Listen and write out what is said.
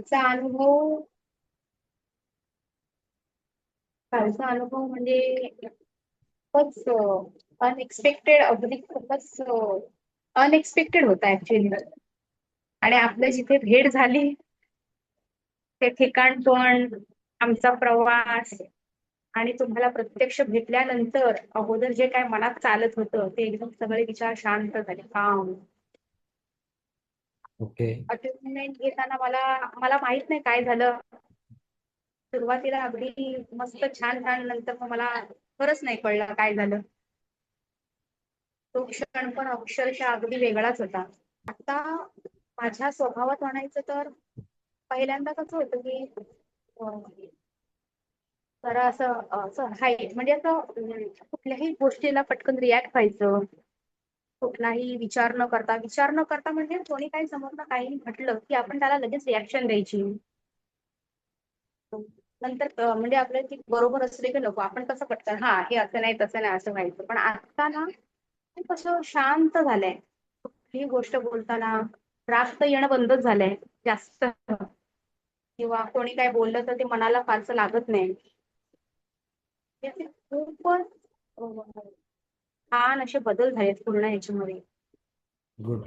कालचा अनुभव कालचा अनुभव म्हणजे खूपच अनएक्सपेक्टेड, अगदी खूपच अनएक्सपेक्टेड होता ऍक्च्युली. आणि आपलं जिथे भेट झाली ते ठिकाण पण, आमचा प्रवास, आणि तुम्हाला प्रत्यक्ष भेटल्यानंतर अगोदर जे काय मनात चालत होतं ते एकदम सगळे विचार शांत झाले, काम. ओके. अटेंडमेंट घेताना मला मला माहित नाही काय झालं. सुरुवातीला अगदी मस्त छान छान, नंतर मग मला खरंच नाही कळलं काय झालं. तो क्षण पण अक्षरशः अगदी वेगळाच होता. आता माझ्या स्वभावात म्हणायचं तर पहिल्यांदा कसं होतं की अं, जरा असं असं हाय म्हणजे असं कुठल्याही गोष्टीला पटकन रिॲक्ट व्हायचं. कुठलाही विचार न करता म्हणजे कोणी काही समोरनं काही म्हटलं की आपण त्याला लगेच रिॲक्शन द्यायची. नंतर म्हणजे आपल्याला ती बरोबर असले की नको आपण कसं पटकन हा हे असं नाही तसं नाही असं व्हायचं. पण आता ना ते कसं शांत झालंय. कुठलीही गोष्ट बोलताना राग तर येणं बंदच झालंय जास्त. किंवा कोणी काय बोललं तर ते मनाला फारसं लागत नाही. याचे खूपच छान असे बदल झालेत पूर्ण ह्याच्यामध्ये. गुड.